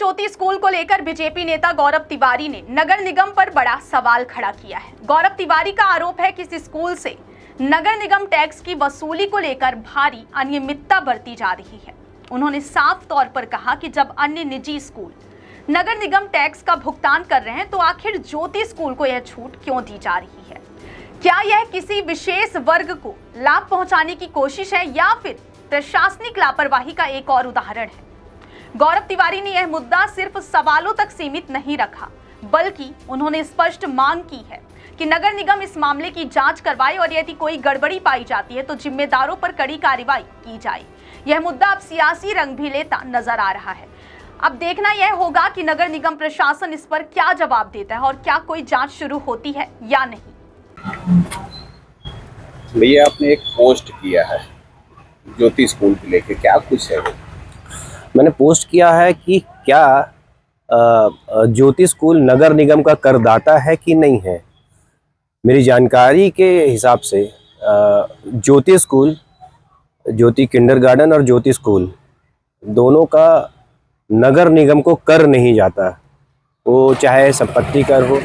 ज्योति school को लेकर BJP नेता गौरव तिवारी ने नगर निगम पर बड़ा सवाल खड़ा किया है। गौरव तिवारी का आरोप है कि इस स्कूल से नगर निगम टैक्स की वसूली को लेकर भारी अनियमितता बरती जा रही है। उन्होंने साफ तौर पर कहा कि जब अन्य निजी स्कूल नगर निगम टैक्स का भुगतान कर रहे हैं तो आखिर ज्योति स्कूल को यह छूट क्यों दी जा रही है? क्या यह किसी विशेष वर्ग को लाभ पहुंचाने की कोशिश है या फिर प्रशासनिक लापरवाही का एक और उदाहरण है? गौरव तिवारी ने यह मुद्दा सिर्फ सवालों तक सीमित नहीं रखा, बल्कि उन्होंने स्पष्ट मांग की है कि नगर निगम इस मामले की जांच करवाए और यदि कोई गड़बड़ी पाई जाती है तो जिम्मेदारों पर कड़ी कार्रवाई की जाए। यह मुद्दा अब सियासी रंग भी लेता नजर आ रहा है। अब देखना यह होगा कि नगर निगम प्रशासन इस पर क्या जवाब देता है और क्या कोई जांच शुरू होती है या नहीं। भैया, आपने एक पोस्ट किया है ज्योति स्कूल को लेकर, क्या कुछ है वो? मैंने पोस्ट किया है कि क्या ज्योति स्कूल नगर निगम का करदाता है कि नहीं है। मेरी जानकारी के हिसाब से ज्योति स्कूल, ज्योति किंडरगार्टन और ज्योति स्कूल दोनों का नगर निगम को कर नहीं जाता। वो चाहे संपत्ति कर हो,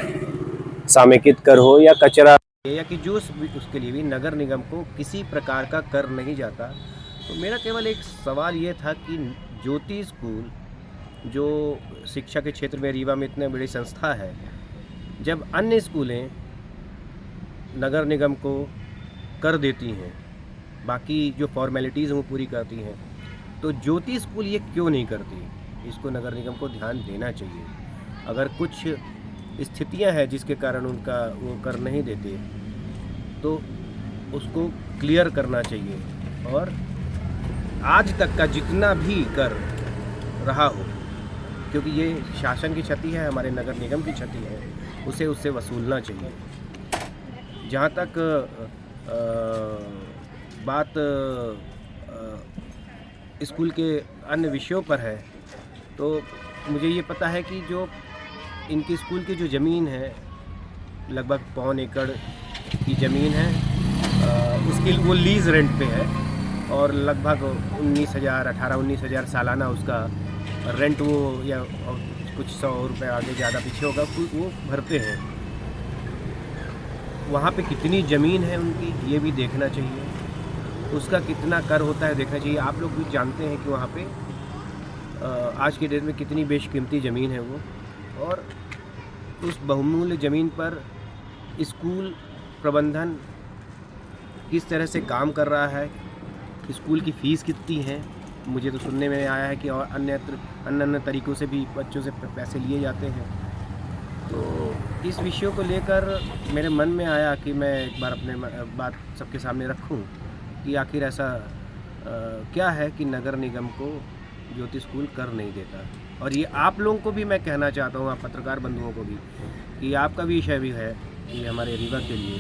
सामेकित कर हो या कचरा या कि जो उसके लिए भी नगर निगम को किसी प्रकार का कर नहीं जाता। तो मेरा केवल एक सवाल ये था कि ज्योति स्कूल जो शिक्षा के क्षेत्र में रीवा में इतनी बड़ी संस्था है, जब अन्य स्कूलें नगर निगम को कर देती हैं, बाकी जो फॉर्मेलिटीज़ वो पूरी करती हैं, तो ज्योति स्कूल ये क्यों नहीं करती? इसको नगर निगम को ध्यान देना चाहिए। अगर कुछ स्थितियां हैं जिसके कारण उनका वो कर नहीं देते तो उसको क्लियर करना चाहिए और आज तक का जितना भी कर रहा हो, क्योंकि ये शासन की क्षति है, हमारे नगर निगम की क्षति है, उसे उससे वसूलना चाहिए। जहाँ तक बात स्कूल के अन्य विषयों पर है, तो मुझे ये पता है कि जो इनकी स्कूल की जो ज़मीन है, लगभग 1.25 एकड़ की ज़मीन है, उसकी वो लीज़ रेंट पे है और लगभग 18-19 हज़ार सालाना उसका रेंट वो या कुछ 100 रुपये आगे ज़्यादा पीछे होगा वो भरते हैं। वहाँ पे कितनी ज़मीन है उनकी ये भी देखना चाहिए, उसका कितना कर होता है देखना चाहिए। आप लोग भी जानते हैं कि वहाँ पे आज की डेट में कितनी बेशकीमती ज़मीन है वो, और उस बहुमूल्य ज़मीन पर स्कूल प्रबंधन किस तरह से काम कर रहा है, स्कूल की फ़ीस कितनी है। मुझे तो सुनने में आया है कि और अन्य तरीक़ों से भी बच्चों से पैसे लिए जाते हैं। तो इस विषयों को लेकर मेरे मन में आया कि मैं एक बार अपने बात सबके सामने रखूं कि आखिर ऐसा क्या है कि नगर निगम को ज्योति स्कूल कर नहीं देता। और ये आप लोगों को भी मैं कहना चाहता हूँ, आप पत्रकार बंधुओं को भी, कि आपका भी विषय भी है कि हमारे रीवा के लिए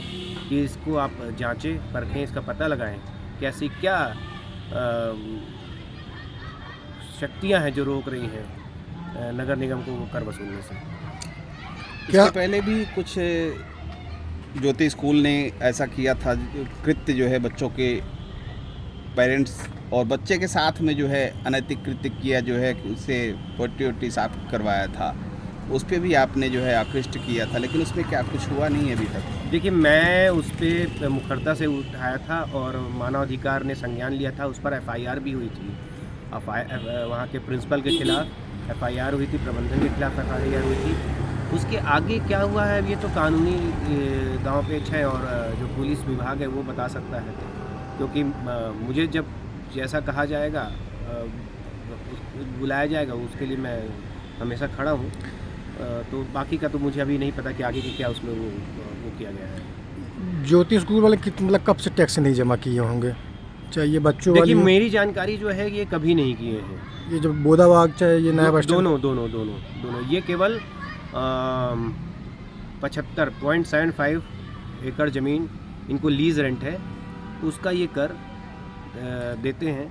कि इसको आप जांचें, परखें, इसका पता लगाएं कि ऐसी क्या शक्तियां हैं जो रोक रही हैं नगर निगम को कर वसूलने से। क्या पहले भी कुछ ज्योति स्कूल ने ऐसा किया था, कृत्य जो है बच्चों के पेरेंट्स और बच्चे के साथ में जो है अनैतिक कृत्य किया, जो है उससे पोटी साफ करवाया था, उस पर भी आपने जो है आकृष्ट किया था, लेकिन उसमें क्या कुछ हुआ नहीं है अभी तक? देखिए, मैं उस पर मुखरता से उठाया था और मानवाधिकार ने संज्ञान लिया था, उस पर FIR भी हुई थी। वहाँ के प्रिंसिपल के खिलाफ FIR हुई थी, प्रबंधन के खिलाफ FIR हुई थी। उसके आगे क्या हुआ है ये तो कानूनी दांव पेच है और जो पुलिस विभाग है वो बता सकता है, क्योंकि मुझे जब जैसा कहा जाएगा बुलाया जाएगा उसके लिए मैं हमेशा खड़ा हूँ। तो बाकी का तो मुझे अभी नहीं पता कि आगे की क्या उसमें वो किया गया है। ज्योति स्कूल वाले मतलब कब से टैक्स नहीं जमा किए होंगे? चाहे ये बच्चों वाली, देखिए मेरी जानकारी जो है ये कभी नहीं किए हैं। ये जो बोदाबाग चाहे ये नया बस दोनों ये केवल 75.75 एकड़ ज़मीन इनको लीज़ रेंट है, उसका ये कर देते हैं।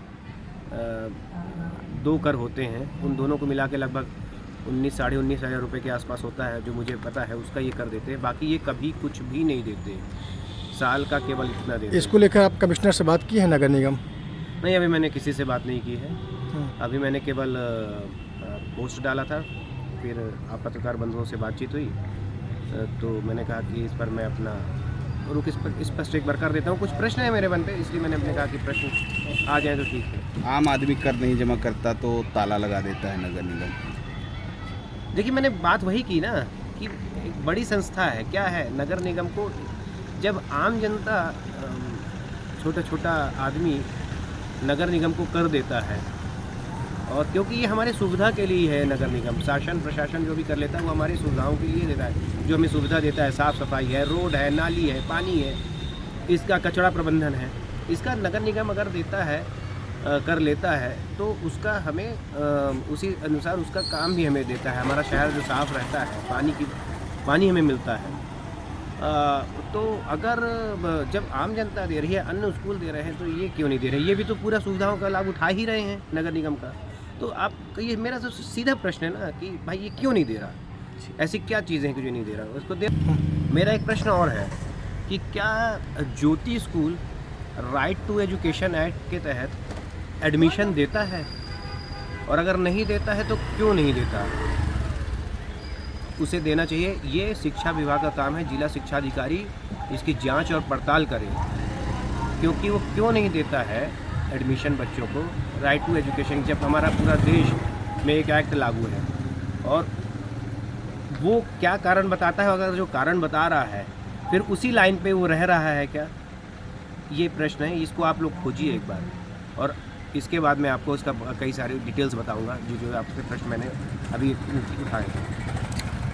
2 कर होते हैं, उन दोनों को मिला के लगभग 19-19.5 हज़ार रुपये के आसपास होता है, जो मुझे पता है उसका ये कर देते हैं। बाकी ये कभी कुछ भी नहीं देते, साल का केवल इतना देते हैं। इसको लेकर आप कमिश्नर से बात की है नगर निगम? नहीं, अभी मैंने किसी से बात नहीं की है। अभी मैंने केवल पोस्ट डाला था। फिर आप पत्रकार बंधुओं से बातचीत हुई तो मैंने कहा कि इस पर मैं अपना रुख स्पष्ट एक बार कर देता हूँ। कुछ प्रश्न है मेरे मन पे, इसलिए मैंने अपने कहा कि प्रश्न आ जाए तो ठीक है। आम आदमी कर नहीं जमा करता तो ताला लगा देता है नगर निगम। देखिए, मैंने बात वही की ना कि एक बड़ी संस्था है, क्या है, नगर निगम को जब आम जनता छोटा छोटा आदमी नगर निगम को कर देता है, और क्योंकि ये हमारे सुविधा के लिए है, नगर निगम शासन प्रशासन जो भी कर लेता है वो हमारी सुविधाओं के लिए देता है। जो हमें सुविधा देता है, साफ़ सफाई है, रोड है, नाली है, पानी है, इसका कचरा प्रबंधन है, इसका नगर निगम अगर देता है कर लेता है तो उसका हमें उसी अनुसार उसका काम भी हमें देता है। हमारा शहर जो साफ़ रहता है, पानी हमें मिलता है। तो अगर जब आम जनता दे रही है, अन्य स्कूल दे रहे हैं, तो ये क्यों नहीं दे रहे? ये भी तो पूरा सुविधाओं का लाभ उठा ही रहे हैं नगर निगम का। तो आप ये मेरा तो सीधा प्रश्न है ना कि भाई ये क्यों नहीं दे रहा? ऐसी क्या चीज़ें हैं कि जो नहीं दे रहा? उसको दे। मेरा एक प्रश्न और है कि क्या Jyoti school right to education act के तहत एडमिशन देता है? और अगर नहीं देता है तो क्यों नहीं देता? उसे देना चाहिए। ये शिक्षा विभाग का काम है, जिला शिक्षा अधिकारी इसकी जांच और पड़ताल करे, क्योंकि वो क्यों नहीं देता है एडमिशन बच्चों को राइट टू एजुकेशन, जब हमारा पूरा देश में एक एक्ट लागू है। और वो क्या कारण बताता है? अगर जो कारण बता रहा है फिर उसी लाइन पे वो रह रहा है क्या? ये प्रश्न है, इसको आप लोग खोजिए एक बार, और इसके बाद मैं आपको इसका कई सारे डिटेल्स बताऊंगा जो आपके प्रश्न मैंने अभी उठाए हैं।